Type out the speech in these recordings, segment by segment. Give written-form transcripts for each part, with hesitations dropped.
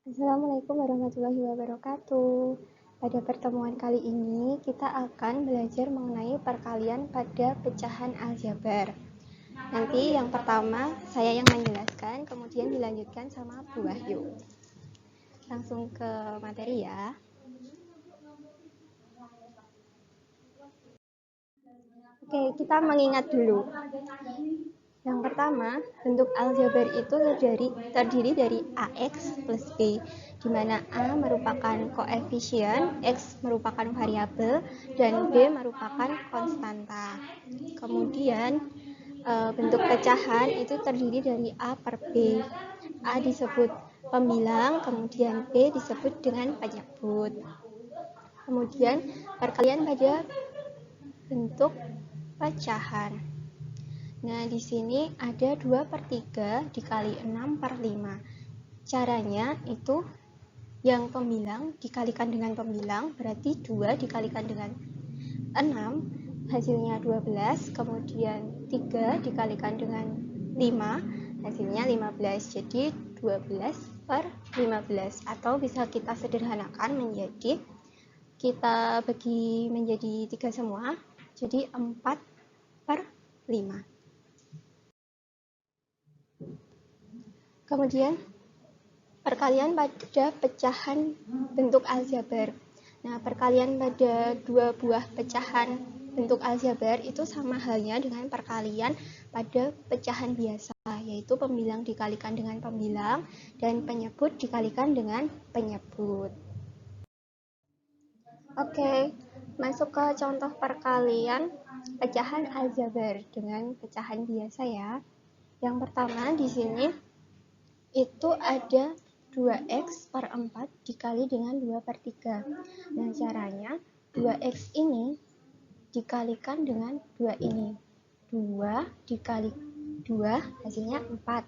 Assalamualaikum warahmatullahi wabarakatuh. Pada pertemuan kali ini, kita akan belajar mengenai perkalian pada pecahan aljabar. Nanti yang pertama, saya yang menjelaskan, kemudian dilanjutkan sama Bu Wahyu. Langsung ke materi ya. Oke, kita mengingat dulu. Yang pertama, bentuk aljabar itu terdiri dari AX plus B, di mana A merupakan koefisien, X merupakan variabel, dan B merupakan konstanta. Kemudian, bentuk pecahan itu terdiri dari A per B. A disebut pembilang, kemudian B disebut dengan penyebut. Kemudian, perkalian pada bentuk pecahan. Nah, di sini ada 2/3 dikali 6/5. Caranya itu yang pembilang dikalikan dengan pembilang, berarti 2 dikalikan dengan 6, hasilnya 12, kemudian 3 dikalikan dengan 5, hasilnya 15. Jadi 12/15, atau bisa kita sederhanakan menjadi, kita bagi menjadi 3 semua, jadi 4/5. Kemudian perkalian pada pecahan bentuk aljabar. Nah, perkalian pada dua buah pecahan bentuk aljabar itu sama halnya dengan perkalian pada pecahan biasa, yaitu pembilang dikalikan dengan pembilang dan penyebut dikalikan dengan penyebut. Oke, masuk ke contoh perkalian pecahan aljabar dengan pecahan biasa ya. Yang pertama di sini itu ada 2x per 4 dikali dengan 2/3. Nah, caranya 2x ini dikalikan dengan 2 ini. 2 dikali 2 hasilnya 4.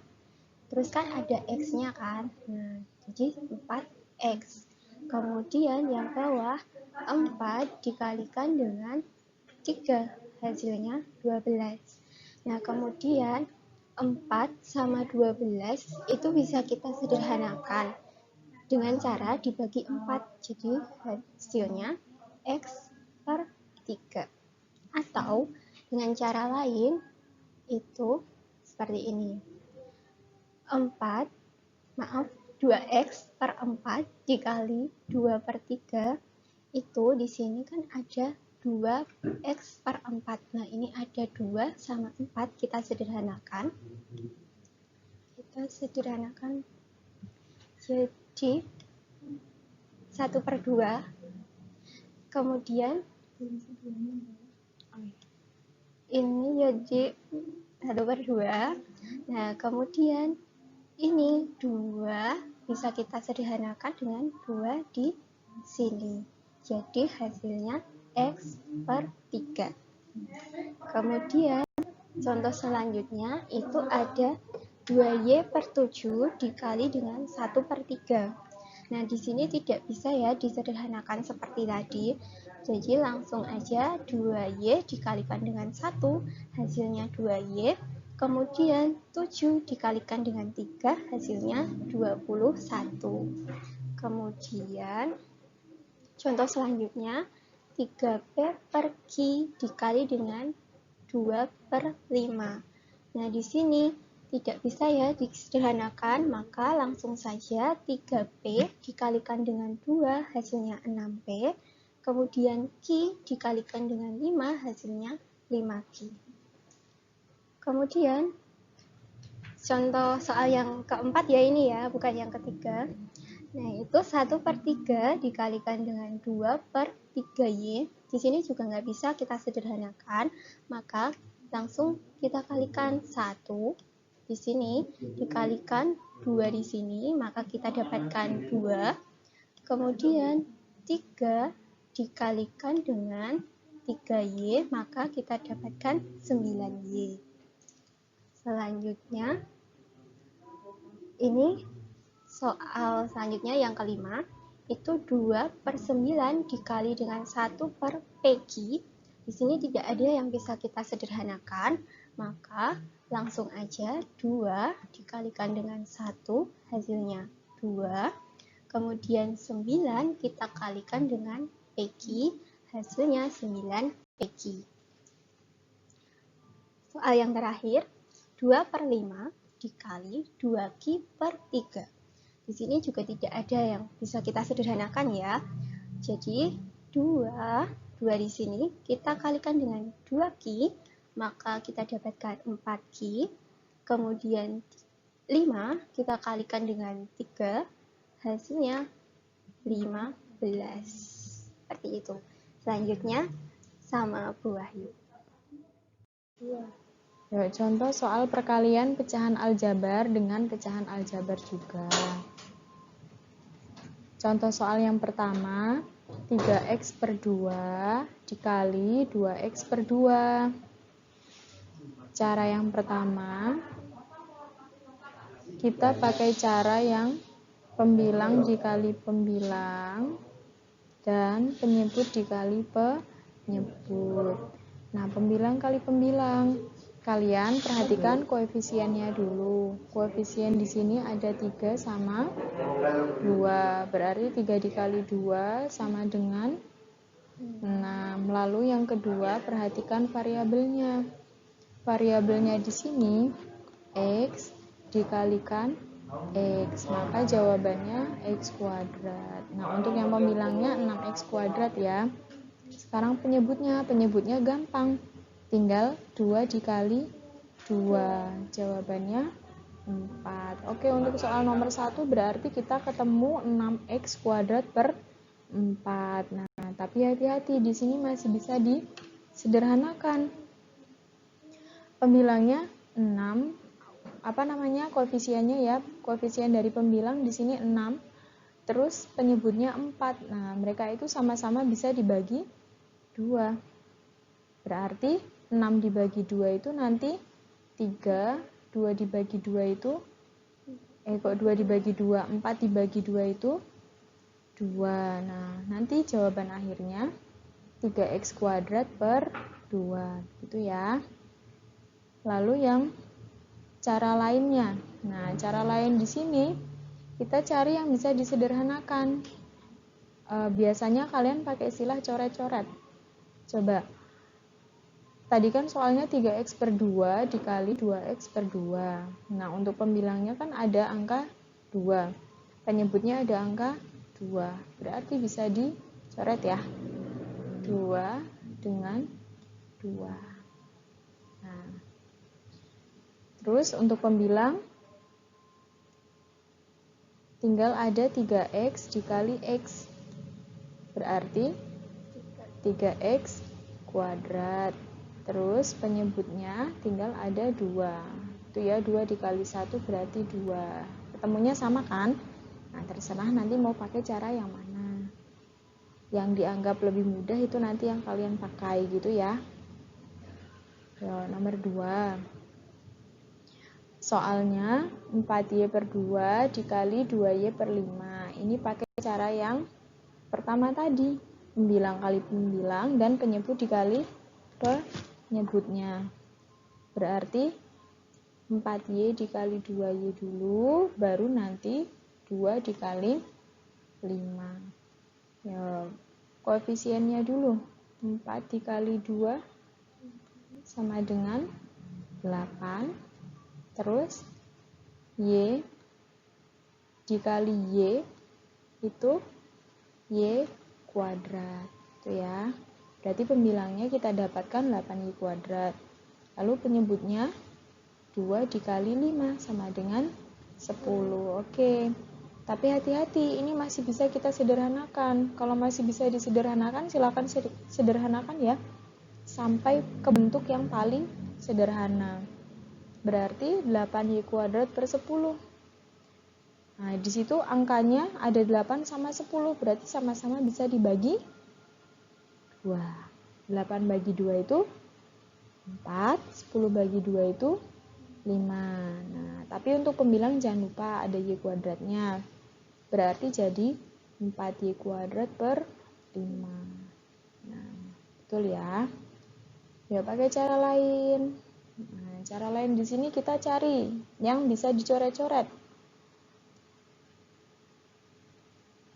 Terus kan ada x-nya kan? Nah, jadi 4x. Kemudian yang bawah 4 dikalikan dengan 3 hasilnya 12. Nah, kemudian 4 sama 12 itu bisa kita sederhanakan dengan cara dibagi 4. Jadi hasilnya X per 3. Atau dengan cara lain itu seperti ini. 2x per 4 dikali 2/3 itu di sini kan ada 2x per 4. Nah, ini ada 2 sama 4, kita sederhanakan. Jadi 1/2. Kemudian ini jadi 1/2. Nah, kemudian ini 2 bisa kita sederhanakan dengan 2 di sini. Jadi hasilnya X per 3. Kemudian contoh selanjutnya itu ada 2y per 7 dikali dengan 1/3. Nah, di sini tidak bisa ya disederhanakan seperti tadi. Jadi langsung aja 2y dikalikan dengan 1, hasilnya 2y. Kemudian 7 dikalikan dengan 3, hasilnya 21. Kemudian contoh selanjutnya 3p per q dikali dengan 2/5. Nah, di sini tidak bisa ya disederhanakan, maka langsung saja 3p dikalikan dengan 2, hasilnya 6p. Kemudian q dikalikan dengan 5, hasilnya 5q. Kemudian contoh soal yang keempat ya ini ya, bukan yang ketiga. Nah, itu 1/3 dikalikan dengan 2/3y. Di sini juga nggak bisa kita sederhanakan, maka langsung kita kalikan 1 di sini dikalikan 2 di sini, maka kita dapatkan 2. Kemudian 3 dikalikan dengan 3y, maka kita dapatkan 9y. Selanjutnya ini soal selanjutnya yang kelima, itu 2/9 dikali dengan 1/pq. Di sini tidak ada yang bisa kita sederhanakan, maka langsung aja 2 dikalikan dengan 1, hasilnya 2. Kemudian 9 kita kalikan dengan PQ, hasilnya 9 PQ. Soal yang terakhir, 2/5 dikali 2Q per 3. Di sini juga tidak ada yang bisa kita sederhanakan ya. Jadi 2 di sini kita kalikan dengan 2Q, maka kita dapatkan 4Q. Kemudian 5 kita kalikan dengan 3, hasilnya 15. Seperti itu. Selanjutnya sama Bu Wahyu. Yuk, contoh soal perkalian pecahan aljabar dengan pecahan aljabar juga. Contoh soal yang pertama, 3x per 2 dikali 2x per 2. Cara yang pertama, kita pakai cara yang pembilang dikali pembilang dan penyebut dikali penyebut. Nah, pembilang kali pembilang. Kalian perhatikan koefisiennya dulu. Koefisien di sini ada 3 sama 2. Berarti 3 dikali 2 sama dengan 6. Lalu yang kedua, perhatikan variabelnya. Variabelnya di sini X dikalikan X, maka jawabannya X kuadrat. Nah, untuk yang pembilangnya 6X kuadrat ya. Sekarang penyebutnya gampang. Tinggal 2 dikali 2, jawabannya 4. Oke, untuk soal nomor 1 berarti kita ketemu 6X kuadrat per 4. Nah, tapi hati-hati, di sini masih bisa disederhanakan. Pembilangnya 6, koefisiennya ya, koefisien dari pembilang di sini 6, terus penyebutnya 4. Nah, mereka itu sama-sama bisa dibagi 2. Berarti 6 dibagi 2 itu nanti 3, 2 dibagi 2 itu 2 dibagi 2, 4 dibagi 2 itu 2. Nah, nanti jawaban akhirnya 3x kuadrat per 2, gitu ya. Lalu yang cara lainnya. Nah, cara lain di sini kita cari yang bisa disederhanakan. Biasanya kalian pakai istilah coret-coret. Coba. Tadi kan soalnya 3x per 2 dikali 2x per 2. Nah, untuk pembilangnya kan ada angka 2. Penyebutnya ada angka 2. Berarti bisa dicoret ya. 2 dengan 2. Nah, terus untuk pembilang tinggal ada 3x dikali x. Berarti 3x kuadrat. Terus penyebutnya tinggal ada 2. Itu ya, 2 dikali 1 berarti 2. Ketemunya sama kan? Nah, terserah nanti mau pakai cara yang mana. Yang dianggap lebih mudah itu nanti yang kalian pakai gitu ya. Nomor 2. Soalnya 4y per 2 dikali 2y per 5. Ini pakai cara yang pertama tadi. Pembilang kali pembilang dan penyebut dikali penyebutnya. Berarti 4y dikali 2y dulu, baru nanti 2 dikali 5. Ya, koefisiennya dulu. 4 dikali 2 sama dengan 8. Terus y dikali y itu y kuadrat. Itu ya. Berarti pembilangnya kita dapatkan 8y kuadrat. Lalu penyebutnya 2 dikali 5 sama dengan 10. Oke. Tapi hati-hati, ini masih bisa kita sederhanakan. Kalau masih bisa disederhanakan, silakan sederhanakan ya. Sampai ke bentuk yang paling sederhana. Berarti 8y kuadrat per 10. Nah, di situ angkanya ada 8 sama 10, berarti sama-sama bisa dibagi 2. 8 bagi 2 itu 4, 10 bagi 2 itu 5. Nah, tapi untuk pembilang jangan lupa ada y kuadratnya. Berarti jadi 4y kuadrat per 5. Nah, betul ya. Ya, pakai cara lain. Nah, cara lain di sini kita cari yang bisa dicoret-coret.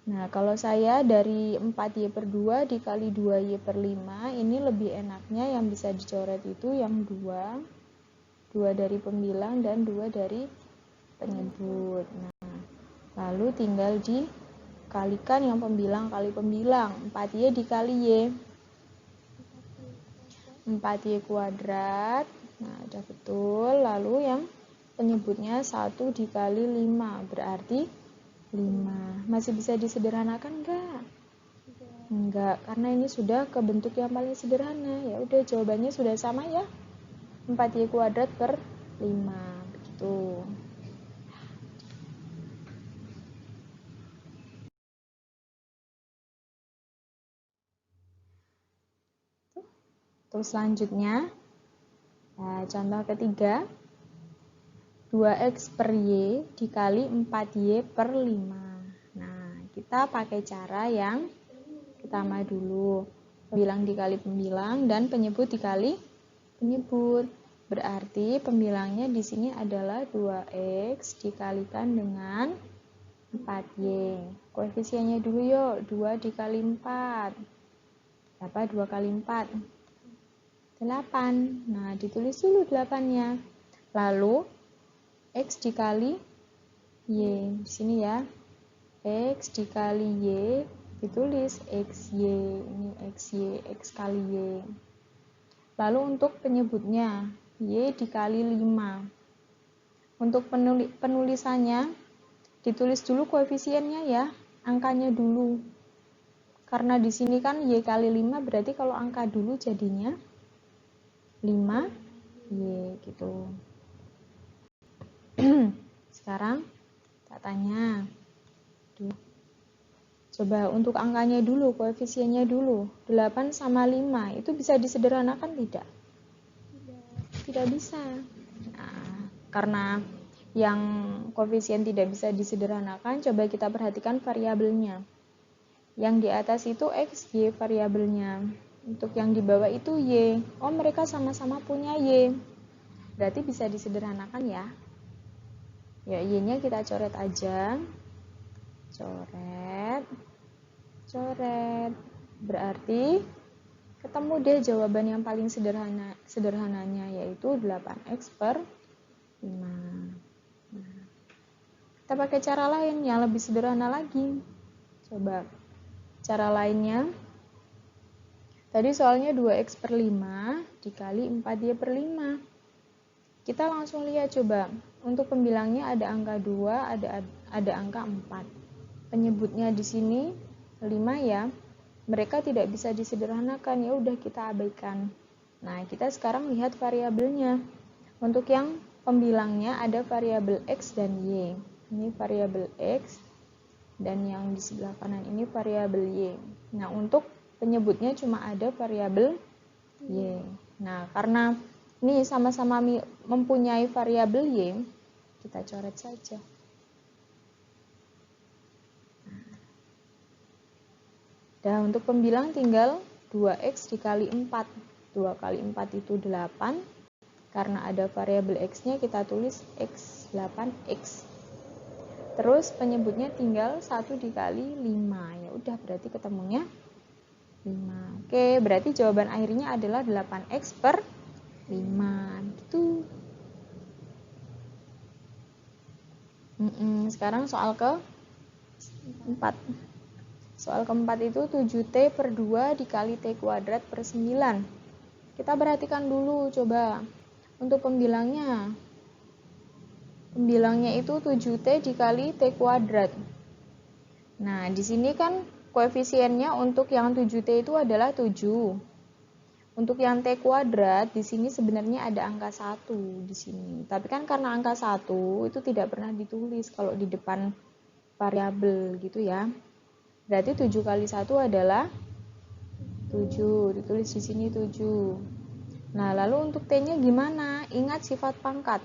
Nah, kalau saya dari 4Y per 2 dikali 2Y per 5, ini lebih enaknya yang bisa dicoret itu yang 2 dari pembilang dan 2 dari penyebut. Nah, lalu tinggal dikalikan yang pembilang kali pembilang. 4Y dikali Y. 4Y kuadrat. Nah, udah betul. Lalu yang penyebutnya 1 dikali 5, berarti 5. Masih bisa disederhanakan enggak? Enggak, karena ini sudah ke bentuk yang paling sederhana. Ya udah, jawabannya sudah sama ya. 4Y kuadrat per 5. Begitu. Terus selanjutnya, nah, contoh ketiga, 2X per Y dikali 4Y per 5. Nah, kita pakai cara yang pertama dulu. Pembilang dikali pembilang dan penyebut dikali penyebut. Berarti pembilangnya di sini adalah 2X dikalikan dengan 4Y. Koefisiennya dulu yuk, 2 dikali 4. Berapa 2 kali 4? 8. Nah, ditulis dulu 8-nya. Lalu X dikali Y. Di sini ya. X dikali Y ditulis XY. Ini XY, X kali Y. Lalu untuk penyebutnya, Y dikali 5. Untuk penulisannya, ditulis dulu koefisiennya ya, angkanya dulu. Karena di sini kan Y kali 5, berarti kalau angka dulu jadinya 5Y gitu. Sekarang tak tanya. Coba untuk angkanya dulu, koefisiennya dulu. 8 sama 5, itu bisa disederhanakan tidak? Tidak bisa. Nah, karena yang koefisien tidak bisa disederhanakan, coba kita perhatikan variabelnya. Yang di atas itu X, Y variabelnya. Untuk yang di bawah itu Y. Oh, mereka sama-sama punya Y. Berarti bisa disederhanakan ya. Ya, Y-nya kita coret aja. Coret. Berarti ketemu deh jawaban yang paling sederhananya, yaitu 8X per 5. Nah, kita pakai cara lain yang lebih sederhana lagi. Coba cara lainnya. Tadi soalnya 2X per 5 dikali 4Y per 5. Kita langsung lihat coba. Untuk pembilangnya ada angka 2, ada angka 4. Penyebutnya di sini 5 ya. Mereka tidak bisa disederhanakan, ya udah kita abaikan. Nah, kita sekarang lihat variabelnya. Untuk yang pembilangnya ada variabel X dan Y. Ini variabel X dan yang di sebelah kanan ini variabel Y. Nah, untuk penyebutnya cuma ada variabel Y. Nah, karena ini sama-sama mempunyai variabel Y, kita coret saja. Dan untuk pembilang tinggal 2X dikali 4. 2 kali 4 itu 8. Karena ada variabel X-nya, kita tulis X, 8X. Terus penyebutnya tinggal 1 dikali 5. Ya udah, berarti ketemunya 5. Oke, berarti jawaban akhirnya adalah 8X per 5. Gitu. Sekarang soal ke-4. Soal keempat itu 7T per 2 dikali T kuadrat per 9. Kita perhatikan dulu coba. Untuk pembilangnya. Pembilangnya itu 7T dikali T kuadrat. Nah, di sini kan koefisiennya untuk yang 7T itu adalah 7. Untuk yang T kuadrat, di sini sebenarnya ada angka 1 di sini. Tapi kan karena angka 1 itu tidak pernah ditulis kalau di depan variabel gitu ya. Berarti 7 kali 1 adalah 7. Ditulis di sini 7. Nah, lalu untuk T-nya gimana? Ingat sifat pangkat.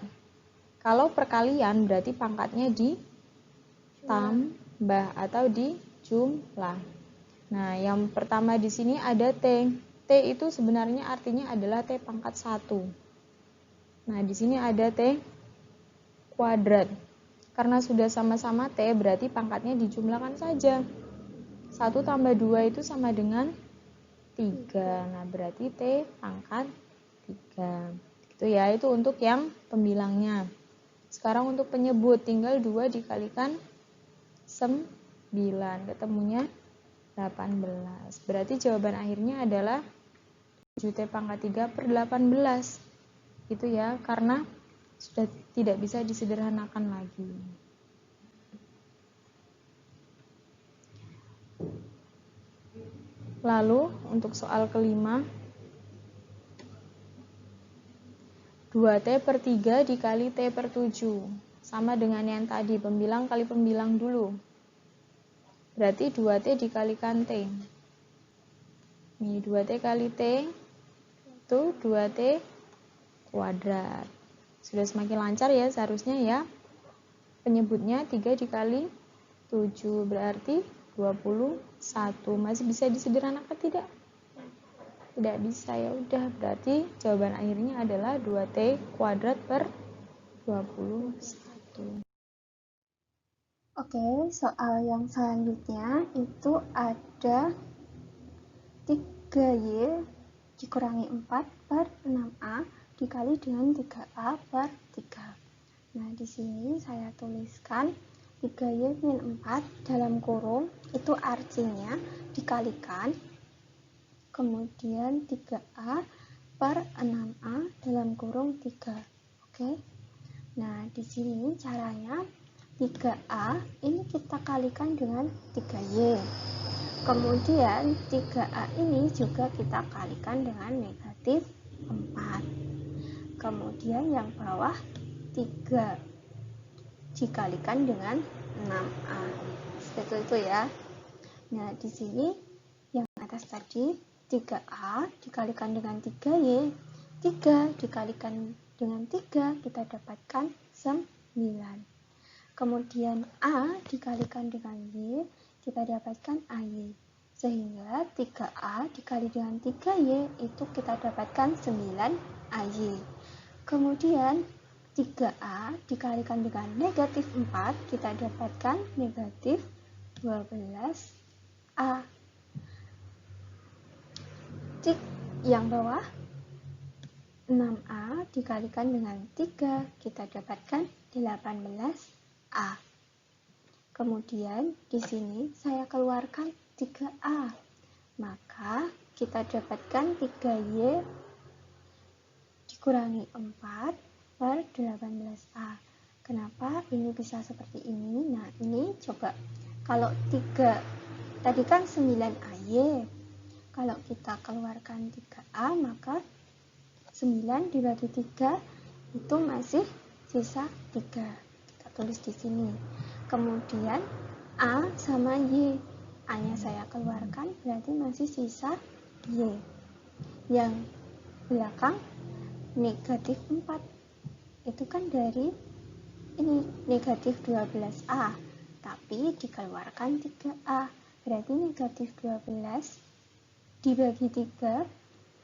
Kalau perkalian berarti pangkatnya ditambah atau dijumlah. Nah, yang pertama di sini ada T. T itu sebenarnya artinya adalah T pangkat 1. Nah, di sini ada T kuadrat. Karena sudah sama-sama T, berarti pangkatnya dijumlahkan saja. 1 tambah 2 itu sama dengan 3. Nah, berarti T pangkat 3. Gitu ya, itu untuk yang pembilangnya. Sekarang untuk penyebut, tinggal 2 dikalikan 9, ketemunya 18. Berarti jawaban akhirnya adalah 7T pangkat 3 per 18. Gitu ya, karena sudah tidak bisa disederhanakan lagi. Lalu untuk soal kelima, 2T per 3 dikali T per 7 sama dengan yang tadi, pembilang kali pembilang dulu. Berarti 2T dikalikan T. Ini 2T kali T itu 2T kuadrat. Sudah semakin lancar ya seharusnya ya. Penyebutnya 3 dikali 7 berarti 21. Masih bisa disederhanakan tidak? Tidak bisa, ya udah, berarti jawaban akhirnya adalah 2T kuadrat per 21. Oke, soal yang selanjutnya itu ada 3Y dikurangi 4 per 6A dikali dengan 3A per 3. Nah, di sini saya tuliskan 3Y min 4 dalam kurung, itu artinya dikalikan, kemudian 3A per 6A dalam kurung 3. Oke. Nah, di sini caranya 3A ini kita kalikan dengan 3Y. Kemudian 3A ini juga kita kalikan dengan negatif 4. Kemudian yang bawah 3 dikalikan dengan 6A. Seperti itu ya. Nah, di sini yang atas tadi 3A dikalikan dengan 3Y. 3 dikalikan dengan 3 kita dapatkan 9. Kemudian A dikalikan dengan Y, kita dapatkan AY. Sehingga 3A dikali dengan 3Y itu kita dapatkan 9AY. Kemudian 3A dikalikan dengan negatif 4, kita dapatkan negatif 12A. Cik yang bawah 6A dikalikan dengan 3, kita dapatkan 18A. Kemudian di sini saya keluarkan 3A. Maka kita dapatkan 3Y dikurangi 4 per 18A. Kenapa ini bisa seperti ini? Nah, ini coba kalau 3 tadi kan 9AY. Kalau kita keluarkan 3A, maka 9 dibagi 3 itu masih sisa 3. Tulis di sini. Kemudian A sama Y. A-nya saya keluarkan berarti masih sisa Y. Yang belakang negatif 4. Itu kan dari ini negatif 12A. Tapi dikeluarkan 3A. Berarti negatif 12 dibagi 3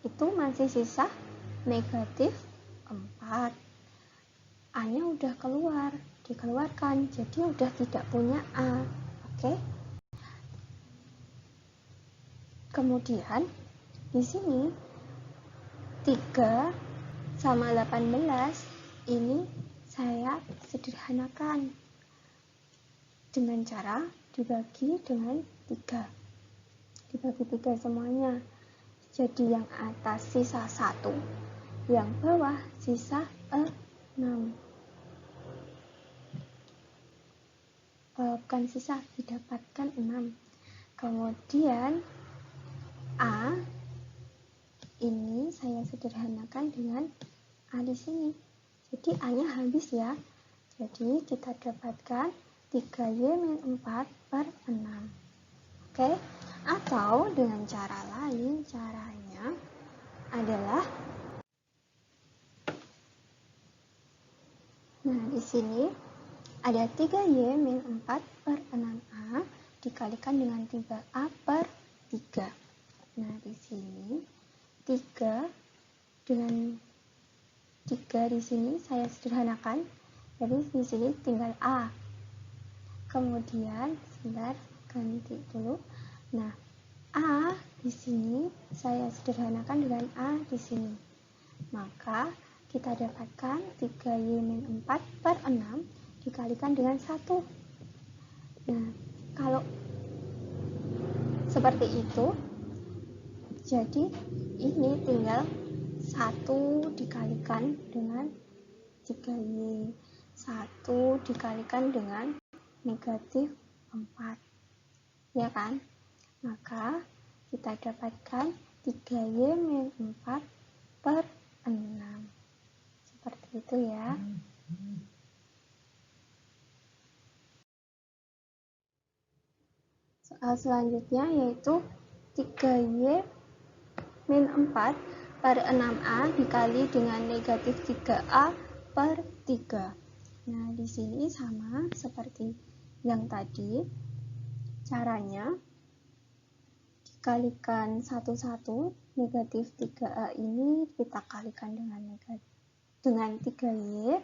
itu masih sisa negatif 4. A-nya udah keluar, dikeluarkan, jadi udah tidak punya A. Oke. Kemudian di sini 3 sama 18 ini saya sederhanakan dengan cara dibagi dengan 3. Dibagi 3 semuanya. Jadi yang atas sisa 1, yang bawah sisa 6. Bukan sisa, didapatkan 6. Kemudian A ini saya sederhanakan dengan A di sini. Jadi A-nya habis ya. Jadi kita dapatkan 3Y min 4 per 6. Oke? Atau dengan cara lain, caranya adalah di sini ada 3Y min 4 per 6A dikalikan dengan 3A per 3. Nah, di sini 3 dengan 3 di sini saya sederhanakan. Jadi di sini tinggal A. Kemudian sebentar ganti dulu. Nah, A di sini saya sederhanakan dengan A di sini. Maka kita dapatkan 3Y-4 per 6 dikalikan dengan 1. Nah, kalau seperti itu, jadi ini tinggal 1 dikalikan dengan 3Y, 1 dikalikan dengan negatif 4, ya kan? Maka kita dapatkan 3Y-4 per 6. Seperti itu ya. Soal selanjutnya yaitu 3Y-4 per 6A dikali dengan negatif 3A per 3. Nah, di sini sama seperti yang tadi. Caranya dikalikan satu-satu, negatif 3A ini kita kalikan dengan 3Y,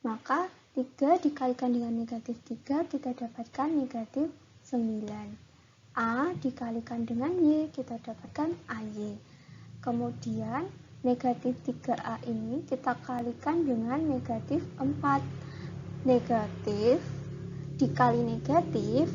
maka 3 dikalikan dengan negatif 3 kita dapatkan negatif 9. A dikalikan dengan Y kita dapatkan AY. Kemudian negatif 3A ini kita kalikan dengan negatif 4. Negatif dikali negatif,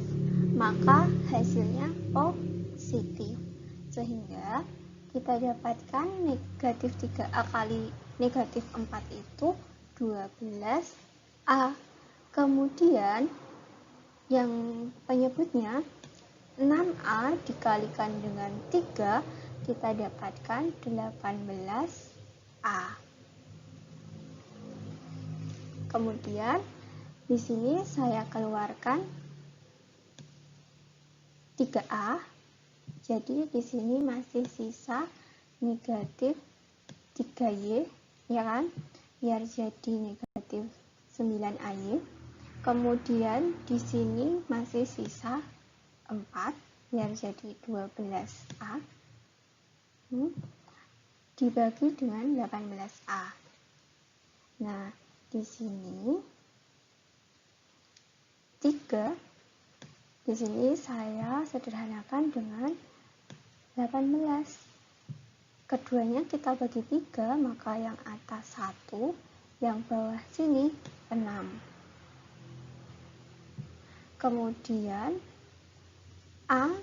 maka hasilnya positif. Sehingga kita dapatkan negatif 3A kali negatif 4 itu 12A. Kemudian yang penyebutnya 6A dikalikan dengan 3, kita dapatkan 18A. Kemudian di sini saya keluarkan 3A. Jadi di sini masih sisa negatif 3Y, ya kan? Biar jadi negatif 9AY. Kemudian di sini masih sisa 4, biar jadi 12A. Dibagi dengan 18A. Nah, di sini 3, di sini saya sederhanakan dengan 18. Keduanya kita bagi 3, maka yang atas 1, yang bawah sini 6. Kemudian A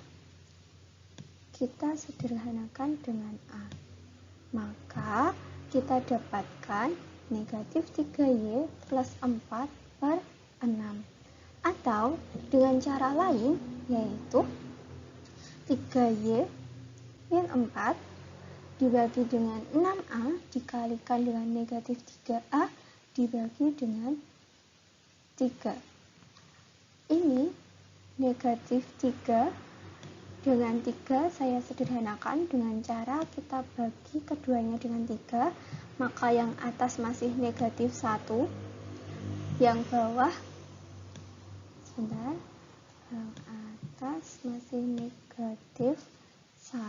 kita sederhanakan dengan A. Maka kita dapatkan negatif 3Y plus 4 per 6. Atau dengan cara lain, yaitu 3Y min 4 dibagi dengan 6A dikalikan dengan negatif 3A dibagi dengan 3. Ini negatif 3 dengan 3 saya sederhanakan dengan cara kita bagi keduanya dengan 3, maka yang atas masih negatif 1, yang bawah yang atas masih negatif 1,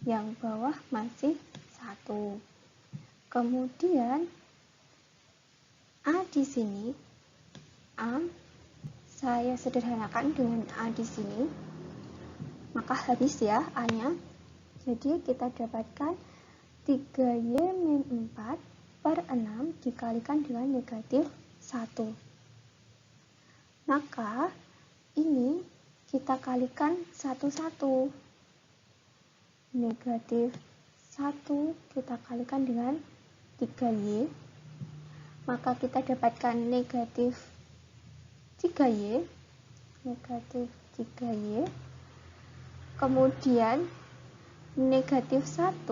yang bawah masih 1. Kemudian A di sini, A saya sederhanakan dengan A di sini, maka habis ya A-nya. Jadi kita dapatkan 3Y min 4 per 6 dikalikan dengan negatif 1. Maka ini kita kalikan satu-satu. Negatif 1 kita kalikan dengan 3Y, maka kita dapatkan negatif 3Y, negatif 3Y. Kemudian negatif 1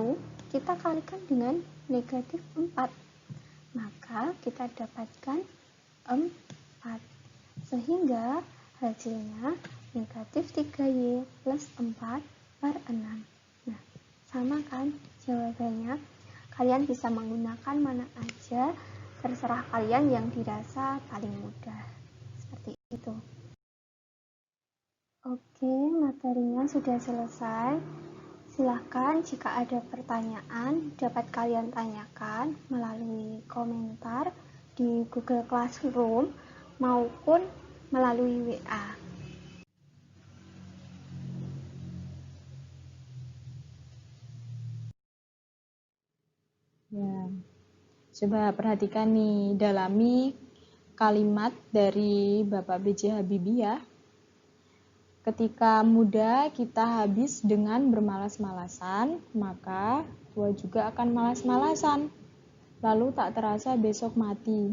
kita kalikan dengan negatif 4, maka kita dapatkan 4. Sehingga hasilnya negatif 3Y plus 4 per 6. Nah, sama kan jawabannya? Kalian bisa menggunakan mana aja, terserah kalian yang dirasa paling mudah. Seperti itu. Oke, materinya sudah selesai. Silahkan jika ada pertanyaan dapat kalian tanyakan melalui komentar di Google Classroom maupun melalui WA. Coba perhatikan nih, dalami kalimat dari Bapak B.J. Habibie ya. Ketika muda kita habis dengan bermalas-malasan, maka tua juga akan malas-malasan. Lalu tak terasa besok mati.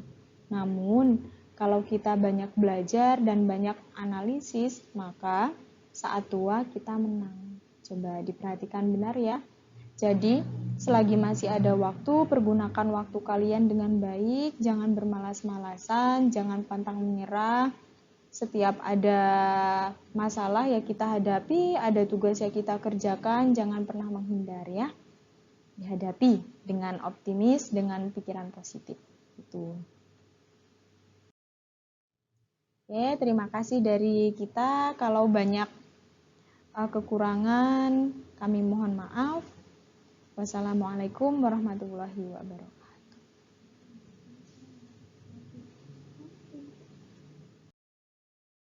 Namun, kalau kita banyak belajar dan banyak analisis, maka saat tua kita menang. Coba diperhatikan benar ya. Jadi, selagi masih ada waktu, pergunakan waktu kalian dengan baik, jangan bermalas-malasan, jangan pantang menyerah. Setiap ada masalah ya kita hadapi, ada tugas yang kita kerjakan, jangan pernah menghindar ya. Dihadapi dengan optimis, dengan pikiran positif. Itu. Oke, terima kasih dari kita. Kalau banyak kekurangan, kami mohon maaf. Wassalamualaikum warahmatullahi wabarakatuh.